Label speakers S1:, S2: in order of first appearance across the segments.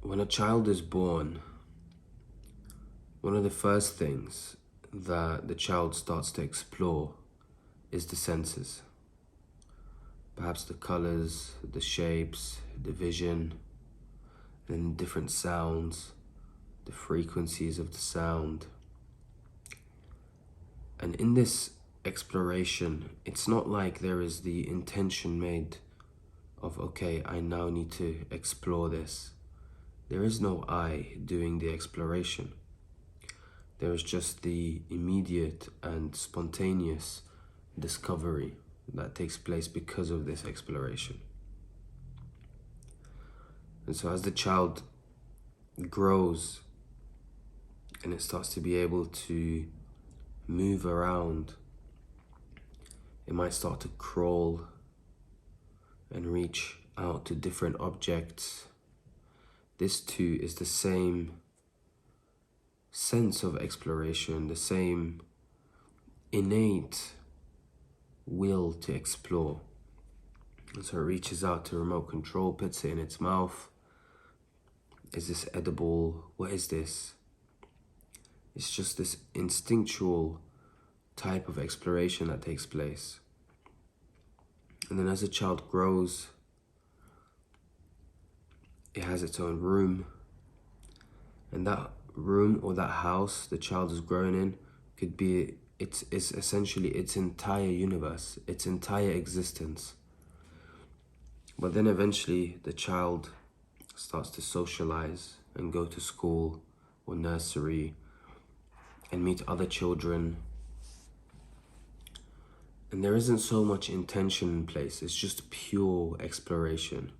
S1: When a child is born, one of the first things that the child starts to explore is the senses. Perhaps the colors, the shapes, the vision, and different sounds, the frequencies of the sound. And in this exploration, it's not like there is the intention made of, okay, I now need to explore this. There is no I doing the exploration. There is just the immediate and spontaneous discovery that takes place because of this exploration. And so as the child grows and it starts to be able to move around, it might start to crawl and reach out to different objects. This too is the same sense of exploration, the same innate will to explore. And so it reaches out to remote control, puts it in its mouth. Is this edible? What is this? It's just this instinctual type of exploration that takes place. And then as a child grows, it has its own room. And that room or that house the child is growing in could be, it's essentially its entire universe, its entire existence. But then eventually the child starts to socialize and go to school or nursery and meet other children. And there isn't so much intention in place, it's just pure exploration.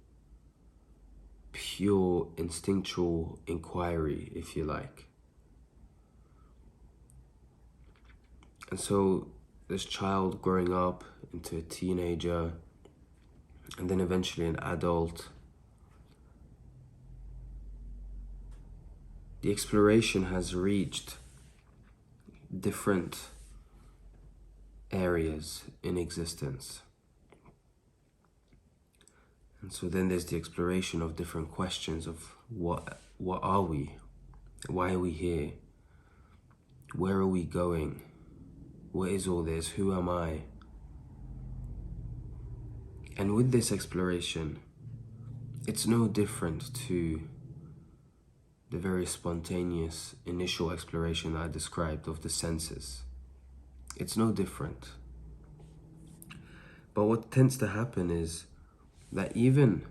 S1: Pure instinctual inquiry, if you like. And so this child growing up into a teenager and then eventually an adult, the exploration has reached different areas in existence. And so then there's the exploration of different questions of what are we? Why are we here? Where are we going? What is all this? Who am I? And with this exploration, it's no different to the very spontaneous initial exploration I described of the senses. It's no different. But what tends to happen is that even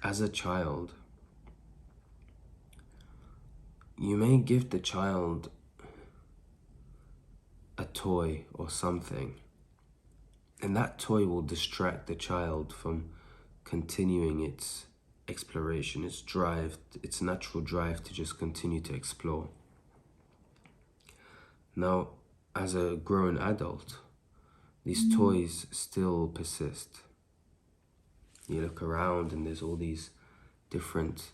S1: as a child, you may give the child a toy or something, and that toy will distract the child from continuing its exploration, its drive, its natural drive to just continue to explore. Now, as a grown adult, these toys still persist. You look around and there's all these different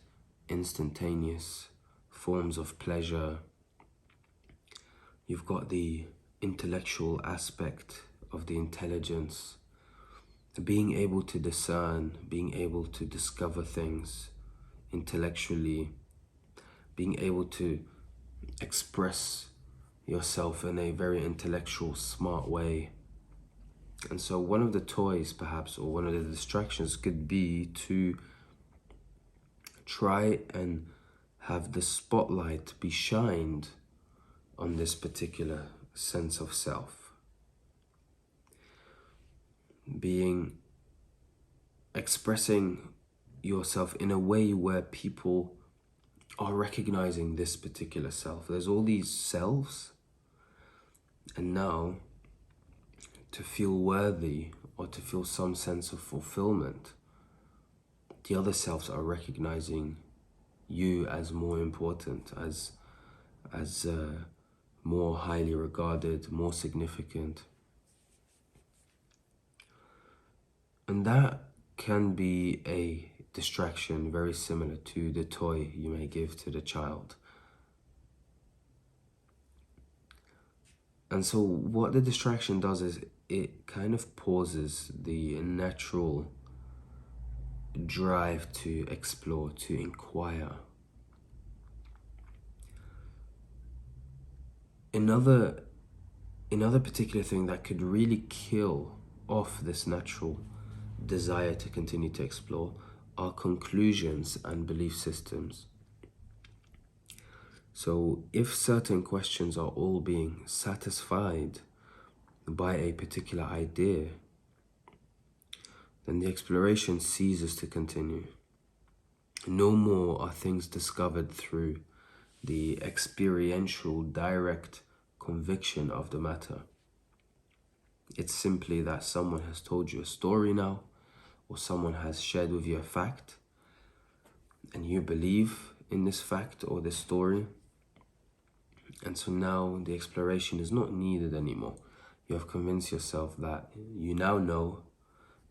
S1: instantaneous forms of pleasure. You've got the intellectual aspect of the intelligence, being able to discern, being able to discover things intellectually, being able to express yourself in a very intellectual, smart way. And so one of the toys, perhaps, or one of the distractions could be to try and have the spotlight be shined on this particular sense of self. Expressing yourself in a way where people are recognizing this particular self. There's all these selves, and now to feel worthy or to feel some sense of fulfillment, the other selves are recognizing you as more important, as more highly regarded, more significant. And that can be a distraction very similar to the toy you may give to the child. And so what the distraction does is it kind of pauses the natural drive to explore, to inquire, Another particular thing that could really kill off this natural desire to continue to explore are conclusions and belief systems. So if certain questions are all being satisfied by a particular idea, then the exploration ceases to continue. No more are things discovered through the experiential, direct conviction of the matter. It's simply that someone has told you a story now, or someone has shared with you a fact, and you believe in this fact or this story. And so now the exploration is not needed anymore. You have convinced yourself that you now know,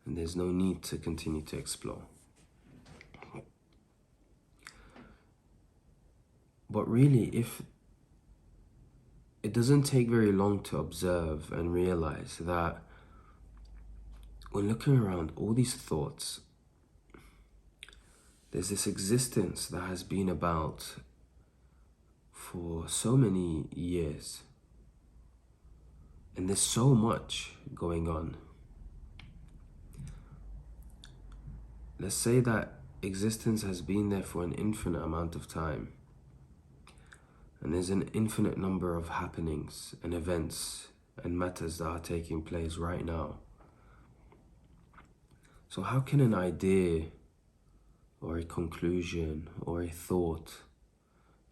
S1: and there's no need to continue to explore. But really, if it doesn't take very long to observe and realize that when looking around all these thoughts, there's this existence that has been about for so many years. And there's so much going on. Let's say that existence has been there for an infinite amount of time. And there's an infinite number of happenings and events and matters that are taking place right now. So how can an idea or a conclusion or a thought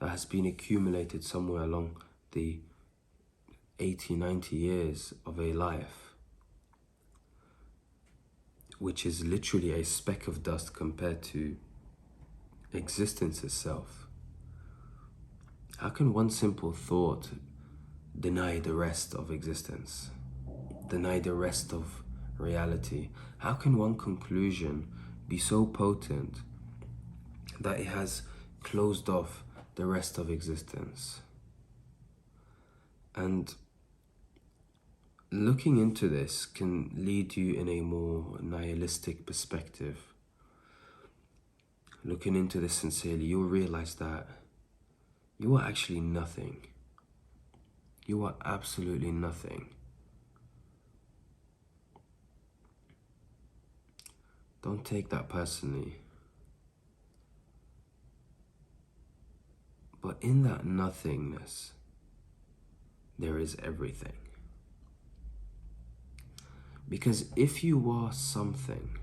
S1: that has been accumulated somewhere along the 80, 90 years of a life, which is literally a speck of dust compared to existence itself, how can one simple thought deny the rest of existence, deny the rest of reality? How can one conclusion be so potent that it has closed off the rest of existence? And looking into this can lead you in a more nihilistic perspective. Looking into this sincerely, you'll realize that you are actually nothing. You are absolutely nothing. Don't take that personally. But in that nothingness, there is everything. Because if you are something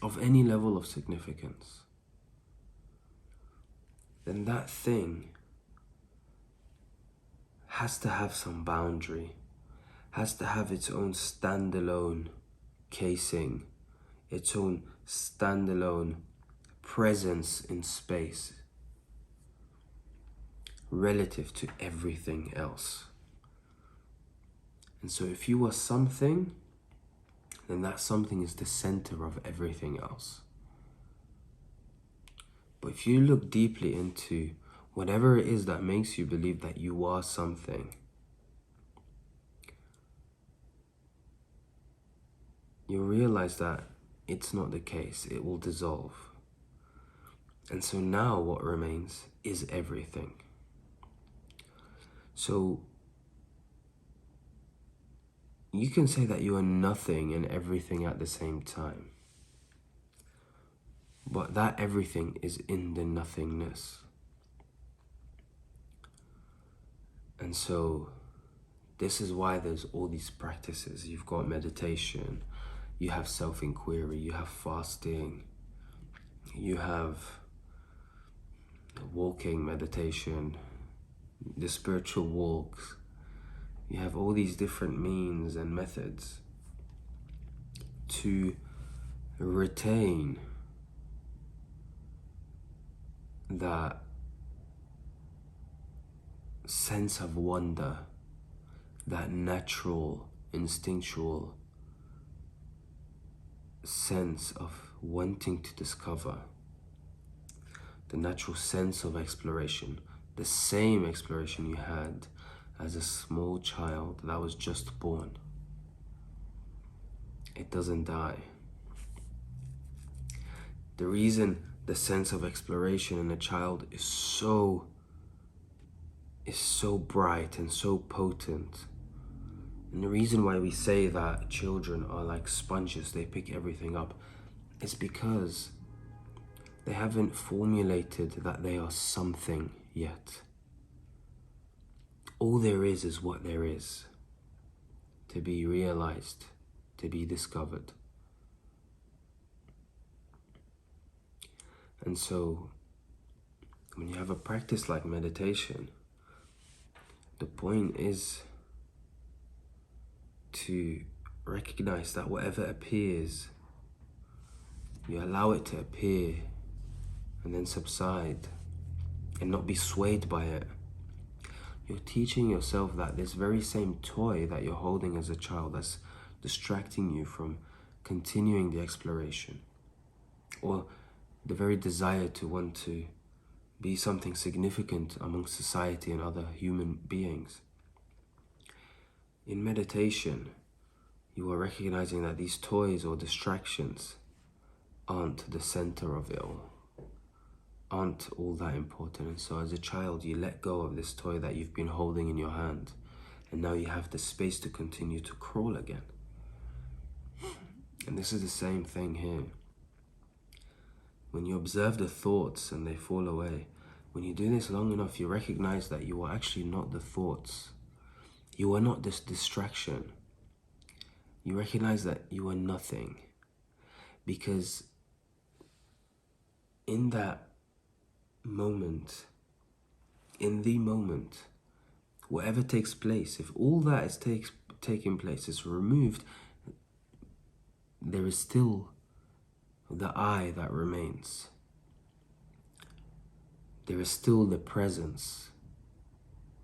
S1: of any level of significance, then that thing has to have some boundary, has to have its own standalone casing, its own standalone presence in space relative to everything else. And so if you are something, then that something is the center of everything else. But if you look deeply into whatever it is that makes you believe that you are something, you'll realize that it's not the case. It will dissolve. And so now what remains is everything. So you can say that you are nothing and everything at the same time. But that everything is in the nothingness. And so this is why there's all these practices. You've got meditation, you have self-inquiry, you have fasting, you have walking meditation, the spiritual walks. You have all these different means and methods to retain that sense of wonder, that natural, instinctual sense of wanting to discover, the natural sense of exploration, the same exploration you had as a small child that was just born. It doesn't die. The reason the sense of exploration in a child is so is so bright and so potent. And the reason why we say that children are like sponges, they pick everything up, is because they haven't formulated that they are something yet. All there is what there is, to be realized, to be discovered. And so, when you have a practice like meditation, the point is to recognize that whatever appears, you allow it to appear and then subside and not be swayed by it. You're teaching yourself that this very same toy that you're holding as a child that's distracting you from continuing the exploration, or the very desire to want to be something significant among society and other human beings. In meditation, you are recognizing that these toys or distractions aren't the center of it all, aren't all that important. And so as a child, you let go of this toy that you've been holding in your hand, and now you have the space to continue to crawl again. And this is the same thing here. When you observe the thoughts and they fall away, when you do this long enough, you recognize that you are actually not the thoughts. You are not this distraction. You recognize that you are nothing. Because in that moment, in the moment, whatever takes place, if all that is taking place is removed, there is still the I that remains. There is still the presence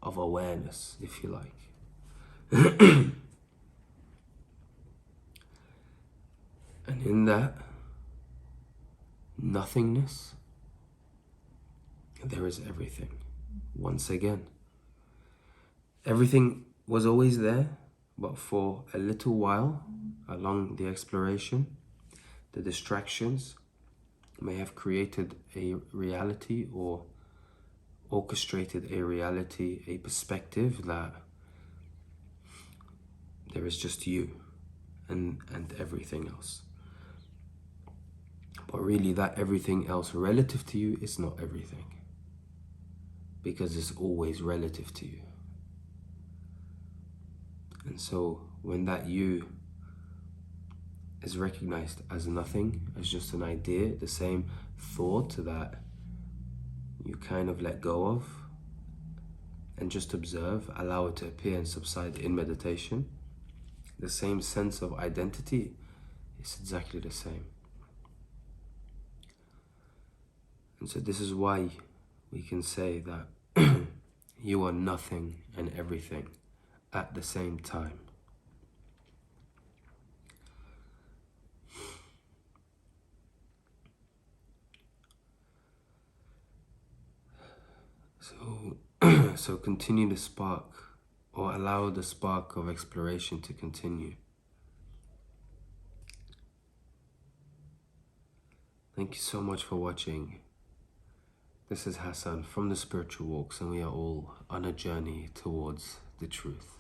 S1: of awareness, if you like. And in that nothingness, there is everything. Once again, everything was always there, but for a little while along the exploration, the distractions may have created a reality or orchestrated a reality, a perspective that there is just you and everything else. But really, that everything else relative to you is not everything, because it's always relative to you. And so when that you is recognized as nothing, as just an idea, the same thought that you kind of let go of and just observe, allow it to appear and subside in meditation, the same sense of identity is exactly the same. And so this is why we can say that you are nothing and everything at the same time. So continue the spark, or allow the spark of exploration to continue. Thank you so much for watching. This is Hassan from the Spiritual Walks, and we are all on a journey towards the truth.